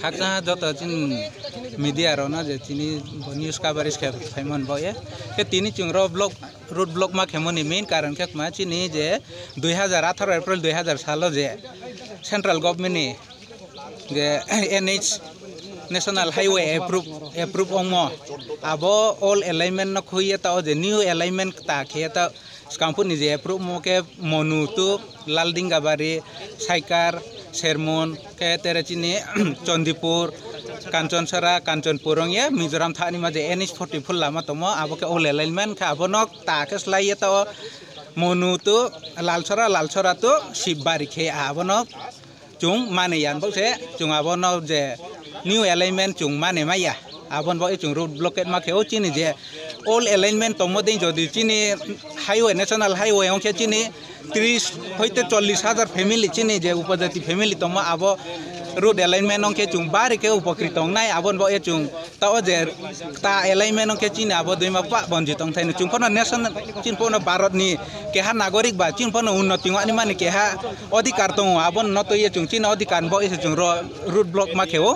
खाकना जत चिन media रो ना जे चिनी news coverage के फाइमन बये के तिनी चुंगरो ब्लॉक रोड ब्लॉक मा खेमोनी मेन कारण के मा चिनी जे 2018 अप्रैल 2000 सालो जे सेंट्रल गवर्नमेंट नि जे NH नेशनल हाईवे एप्रूव ओंगो आबो ऑल अलाइनमेंट न खुये ता जे न्यू अलाइनमेंट ता खे ता स्कामपुर नि जे एप्रूव मो के मोनु तो लालडिंगाबारी साइकार शेरमन के तेरे चिनी चंदीपुर कांचनसरा कांचनपुर ये मिजोराम थानी मा जे NH 44 लामा तमो आबो के ऑल अलाइनमेंट खा आबो न ताके स्लाइए तो मोनु तो लालसरा तो शिवबारी खे आबो न चुंग माने यान बो से चुंग आबो न जे न्यू अलाइनमेंट चुंग माने माया आबन बो चुंग रोड ब्लॉकेट मा खेओ चिनी जे ऑल अलाइनमेंट तमो दिन जदि चिनी हाईवे नेशनल हाईवे ओंखे चिनी 30 होइते 40,000 फैमिली चिनी जे उपजाति फैमिली तमो आबो रोड अलाइनमेंट ओंखे चुंग बारी के उपकृत नाय आबन बो ए चुंग ता जे ता अलाइनमेंट ओंखे चिनी आबो दुइमा पा बंजित थाइन चुंग फनो नेशनल चिन फनो भारत नि केहा नागरिक बा चिन फनो उन्नति वानि माने केहा अधिकार दङ आबन न तो ए चुंग चिन अधिकार बो ए चुंग रोड ब्लॉक मा खेओ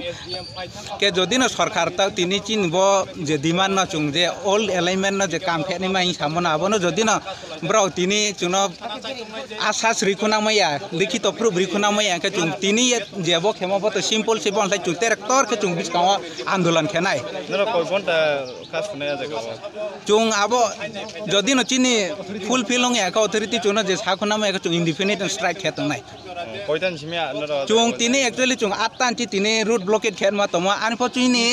के जदि न सरकार ता तिनी चिन बो जे डिमांड न चुंग जे ऑल अलाइनमेंट न जे काम फेनि माइ सामना आबन जदि न ब्राउ तिनी चुन आसास रिखुना मैया लिखित प्रूफ रिखुना मैया के चुंग तिनी जेबो खेमबो तो सिंपल से बन चुंग ट्रैक्टर के चुंग बिस्काव आंदोलन खेनाय चुंग आबो जदि न चिनी फुलफिल होंगे का अथॉरिटी चुन जे साखुना मैया चुंग इंडिपेंडेंट स्ट्राइक खेतनाय चुंग तिनी एक्चुअली चुंग आत्तान ची तिनी रूट ब्लॉकेट खेत मा तमा आनफो चुनी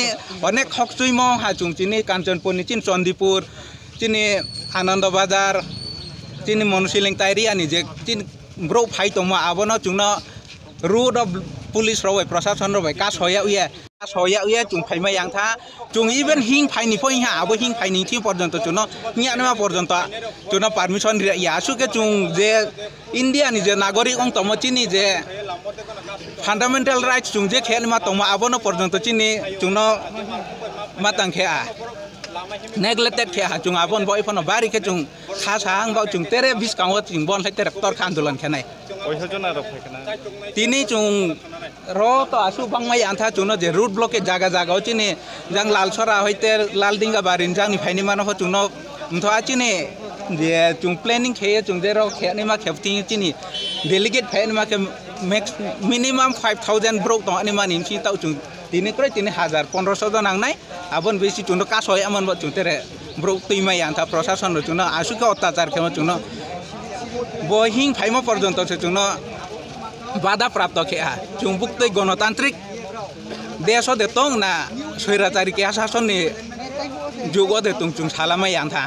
अनेक हक चुइमो हा चुंग चिनी कांचनपुर नि चिन चंदीपुर चिनी आनंद बाजार चिनी मनुसिलिंग तायरिया नि जे चिन ब्रो फाइ तमा आबो न चुंग रूट ऑफ पुलिस रवे प्रशासन रवे का सया उया चुंग फाइमा yang था चुंग इवन हिंग फाइनि फो हा आबो हिंग फाइनि थि पर्यंत चुनो नियानमा पर्यंत चुनो परमिशन या सुके चुंग जे इंडिया नि जे नागरिक ओं तम चिनी जे फंडामेंटल राइट्स चुंग जे खेल मा तम आबो न पर्यंत चिनी चुनो मातां खेआ नेग्लेक्टेड खेआ चुंग आबन बय फनो बारी के चुंग खासांग बाव चुंग तेरे बिस्काव चुंग बन लाइते ट्रैक्टर आंदोलन खेनाय तिनी चुंग रो तो आसु बांगमाय आंथा चुनो जे रूट ब्लॉकेट जागा चिनी जंग लालसरा होइते लालडिंगा बारिन जांग फाइनि मानो चुनो उनथआ चिनी जे चुंग प्लानिंग खे चुंग जे रो खेनि मा खेफति चिनी डेलीगेट फाइन मा के मिनिमम 5000 ब्रोक तो अनि मानि छि ताउ चुंग तिनी क्रय 3000 1500 जन नांगनाय आबन बेसी चुनो कासय अमन ब चुंग तेरे ब्रोक तैमाय आंथा प्रशासन रो चुनो आसु के अत्याचार खेम चुनो बहिं फाइमा पर्यंत से चुनो बाधा प्राप्त खेहा चुंग बुक्तै गणतांत्रिक देश दे तंग ना स्वैराचारी के शासन नि जुग दे तुंग चुंग सालामाय आंथा